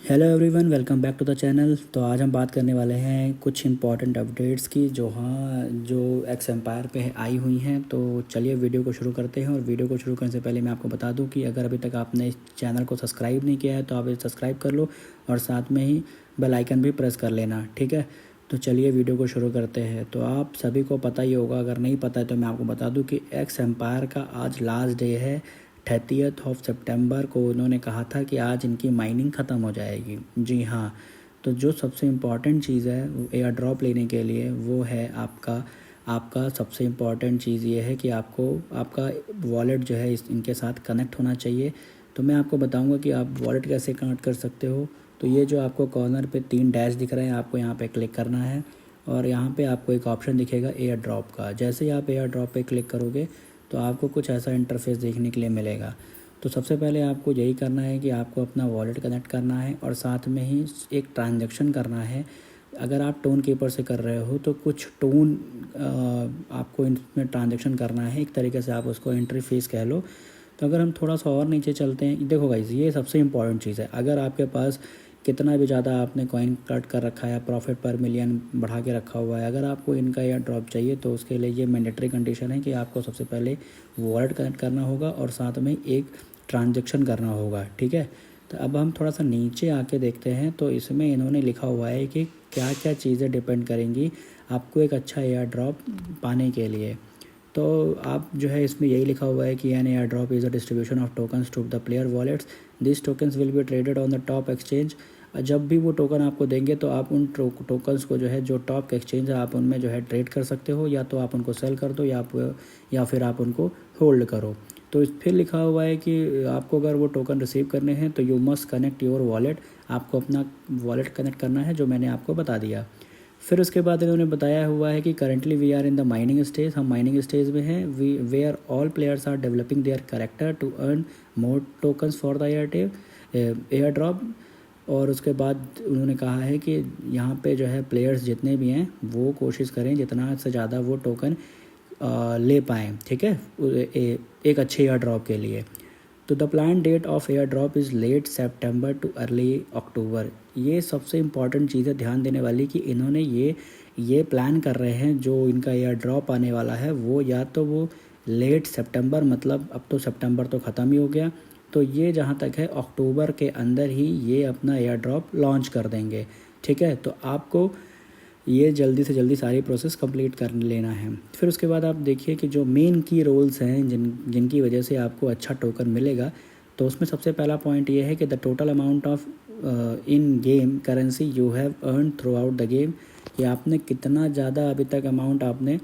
Hello everyone, welcome back to the channel. तो आज हम बात करने वाले हैं कुछ इंपॉर्टेंट अपडेट्स की जो एक्स एम्पायर पे आई हुई हैं। तो चलिए वीडियो को शुरू करते हैं। और वीडियो को शुरू करने से पहले मैं आपको बता दूं कि अगर अभी तक आपने इस चैनल को सब्सक्राइब नहीं किया है तो आप इसे सब्सक्राइब कर लो और साथ में ही बेल आइकन भी प्रेस कर लेना, ठीक है। तो चलिए वीडियो को शुरू करते हैं। तो आप सभी को पता ही होगा, अगर नहीं पता है तो मैं आपको बता दूं कि एक्स एम्पायर का आज लास्ट डे है। 30 सितंबर को उन्होंने कहा था कि आज इनकी माइनिंग ख़त्म हो जाएगी। जी हाँ। तो जो सबसे इम्पॉर्टेंट चीज़ है एयर ड्रॉप लेने के लिए वो है आपका आपका सबसे इम्पॉर्टेंट चीज़ ये है कि आपको आपका वॉलेट जो है इनके साथ कनेक्ट होना चाहिए। तो मैं आपको बताऊंगा कि आप वॉलेट कैसे कनेक्ट कर सकते हो। तो ये जो आपको कॉर्नर पे 3 डैश दिख रहे हैं, आपको यहाँ पे क्लिक करना है और यहाँ पे आपको एक ऑप्शन दिखेगा एयर ड्रॉप का। जैसे ही आप एयर ड्रॉप पे क्लिक करोगे तो आपको कुछ ऐसा इंटरफेस देखने के लिए मिलेगा। तो सबसे पहले आपको यही करना है कि आपको अपना वॉलेट कनेक्ट करना है और साथ में ही एक ट्रांजैक्शन करना है। अगर आप टोन कीपर से कर रहे हो तो कुछ टोन आपको इसमें ट्रांजैक्शन करना है, एक तरीके से आप उसको एंट्री फीस कह लो। तो अगर हम थोड़ा सा और नीचे चलते हैं, देखो गाइस, ये सबसे इम्पॉर्टेंट चीज़ है। अगर आपके पास कितना भी ज़्यादा आपने कॉइन कट कर रखा है, प्रॉफिट पर मिलियन बढ़ा के रखा हुआ है, अगर आपको इनका या ड्रॉप चाहिए तो उसके लिए ये मैंडेटरी कंडीशन है कि आपको सबसे पहले वॉलेट कनेक्ट करना होगा और साथ में एक ट्रांजैक्शन करना होगा, ठीक है। तो अब हम थोड़ा सा नीचे आके देखते हैं। तो इसमें इन्होंने लिखा हुआ है कि क्या क्या चीज़ें डिपेंड करेंगी आपको एक अच्छा एयर ड्रॉप पाने के लिए। तो आप जो है इसमें यही लिखा हुआ है कि an air drop is a distribution of tokens to the player wallets. This tokens will be traded on the top exchange. जब भी वो टोकन आपको देंगे तो आप उन टोकन्स को जो है जो टॉप एक्सचेंज है आप उनमें जो है ट्रेड कर सकते हो, या तो आप उनको सेल कर दो या फिर आप उनको होल्ड करो। तो फिर लिखा हुआ है कि आपको अगर वो टोकन रिसीव करने हैं तो you must connect your wallet. आपको अपना वॉलेट कनेक्ट करना है, जो मैंने आपको बता दिया। फिर उसके बाद इन्होंने बताया हुआ है कि currently we are in the mining stage. हम माइनिंग स्टेज में हैं। We where all players are developing their character to earn more tokens for the airdrop. और उसके बाद उन्होंने कहा है कि यहाँ पे जो है प्लेयर्स जितने भी हैं वो कोशिश करें जितना से ज़्यादा वो टोकन ले पाएँ, ठीक है, एक अच्छे एयर ड्रॉप के लिए। तो the plan date of air drop is late September to early October. ये सबसे इम्पॉर्टेंट चीज़ है ध्यान देने वाली कि इन्होंने ये प्लान कर रहे हैं जो इनका एयर ड्रॉप आने वाला है वो या तो वो लेट सितंबर, मतलब अब तो सितंबर तो ख़त्म ही हो गया, तो ये जहाँ तक है अक्टूबर के अंदर ही ये अपना एयर ड्रॉप लॉन्च कर देंगे, ठीक है। तो आपको ये जल्दी से जल्दी सारी प्रोसेस कंप्लीट कर लेना है। फिर उसके बाद आप देखिए कि जो मेन की रोल्स हैं जिनकी वजह से आपको अच्छा टोकन मिलेगा। तो उसमें सबसे पहला पॉइंट ये है कि the total amount of in game currency you have earn through out the game. कि आपने कितना ज़्यादा अभी तक अमाउंट आपने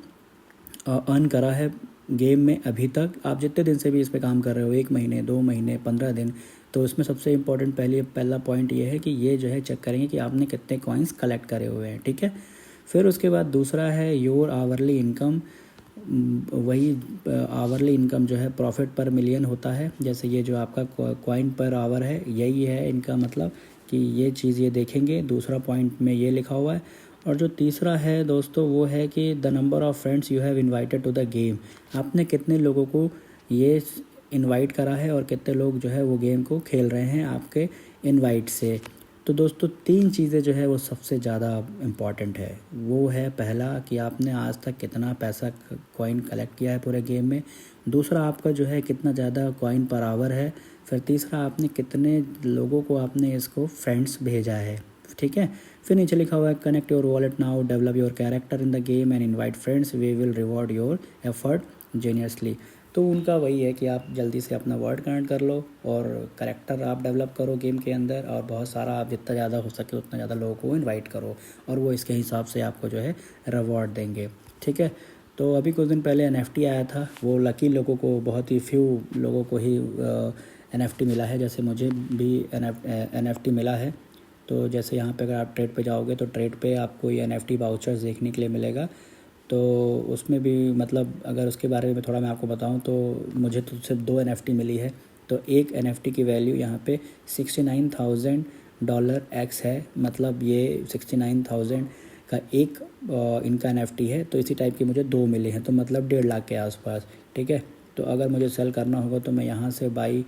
अर्न करा है गेम में अभी तक, आप जितने दिन से भी इस पर काम कर रहे हो, 1 महीने, 2 महीने, 15 दिन। तो उसमें सबसे इम्पोर्टेंट पहला पॉइंट ये है कि ये जो है चेक करेंगे कि आपने कितने कॉइन्स कलेक्ट करे हुए हैं, ठीक है। फिर उसके बाद दूसरा है योर आवरली इनकम। वही आवरली इनकम जो है प्रॉफिट पर मिलियन होता है। जैसे ये जो आपका कॉइन पर आवर है, यही है इनका मतलब कि ये चीज़ ये देखेंगे। दूसरा पॉइंट में ये लिखा हुआ है। और जो तीसरा है दोस्तों वो है कि the number of friends you have invited to the game. आपने कितने लोगों को ये इनवाइट करा है और कितने लोग जो है वो गेम को खेल रहे हैं आपके इनवाइट से। तो दोस्तों 3 चीज़ें जो है वो सबसे ज़्यादा इम्पॉर्टेंट है। वो है पहला कि आपने आज तक कितना पैसा कॉइन कलेक्ट किया है पूरे गेम में। दूसरा आपका जो है कितना ज़्यादा कॉइन पर आवर है। फिर तीसरा आपने कितने लोगों को आपने इसको फ्रेंड्स भेजा है, ठीक है। फिर नीचे लिखा हुआ है connect your wallet now, develop your character in the game and invite friends, we will reward your effort genuinely. तो उनका वही है कि आप जल्दी से अपना वर्ड कनेक्ट कर लो और करेक्टर आप डेवलप करो गेम के अंदर, और बहुत सारा आप जितना ज़्यादा हो सके उतना ज़्यादा लोगों को इनवाइट करो और वो इसके हिसाब से आपको जो है रिवॉर्ड देंगे, ठीक है। तो अभी कुछ दिन पहले NFT आया था, वो लकी लोगों को, बहुत ही फ्यू लोगों को ही NFT मिला है। जैसे मुझे भी NFT मिला है। तो जैसे यहाँ पे अगर आप ट्रेड पे जाओगे तो ट्रेड पे आपको ये NFT वाउचर्स देखने के लिए मिलेगा। तो उसमें भी मतलब अगर उसके बारे में थोड़ा मैं आपको बताऊं तो मुझे तो सिर्फ 2 NFT मिली है। तो एक NFT की वैल्यू यहाँ पे $69,000 एक्स है, मतलब ये 69,000 का एक इनका NFT है। तो इसी टाइप की मुझे 2 मिले हैं, तो मतलब 1.5 लाख के आसपास, ठीक है। तो अगर मुझे सेल करना होगा तो मैं यहाँ से बाई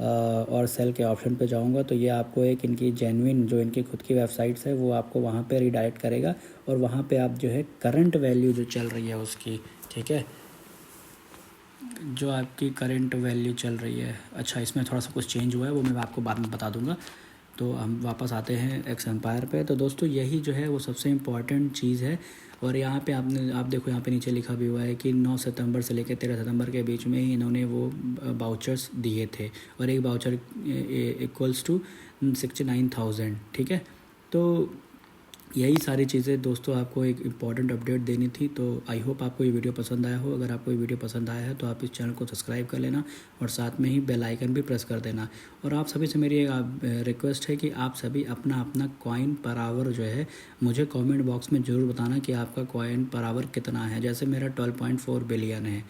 और सेल के ऑप्शन पे जाऊंगा तो ये आपको एक इनकी जेन्युइन जो इनकी खुद की वेबसाइट्स है वो आपको वहाँ पे रीडायरेक्ट करेगा और वहाँ पे आप जो है करंट वैल्यू जो चल रही है उसकी, ठीक है, जो आपकी करंट वैल्यू चल रही है। अच्छा, इसमें थोड़ा सा कुछ चेंज हुआ है, वो मैं आपको बाद में बता दूंगा। तो हम वापस आते हैं एक्स एम्पायर पे। तो दोस्तों यही जो है वो सबसे इम्पॉर्टेंट चीज़ है। और यहाँ पे आप देखो, यहाँ पे नीचे लिखा भी हुआ है कि 9 सितंबर से लेकर 13 सितंबर के बीच में ही इन्होंने वो बाउचर्स दिए थे और एक बाउचर इक्वल्स टू 69,000, ठीक है। तो यही सारी चीज़ें दोस्तों आपको एक इम्पॉर्टेंट अपडेट देनी थी। तो आई होप आपको ये वीडियो पसंद आया हो। अगर आपको ये वीडियो पसंद आया है तो आप इस चैनल को सब्सक्राइब कर लेना और साथ में ही बेल आइकन भी प्रेस कर देना। और आप सभी से मेरी एक रिक्वेस्ट है कि आप सभी अपना अपना कॉइन पर आवर जो है मुझे कमेंट बॉक्स में ज़रूर बताना कि आपका कॉइन पर आवर कितना है। जैसे मेरा 12.4 बिलियन है।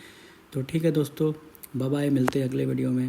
तो ठीक है दोस्तों, बाय बाय, मिलते हैं अगले वीडियो में।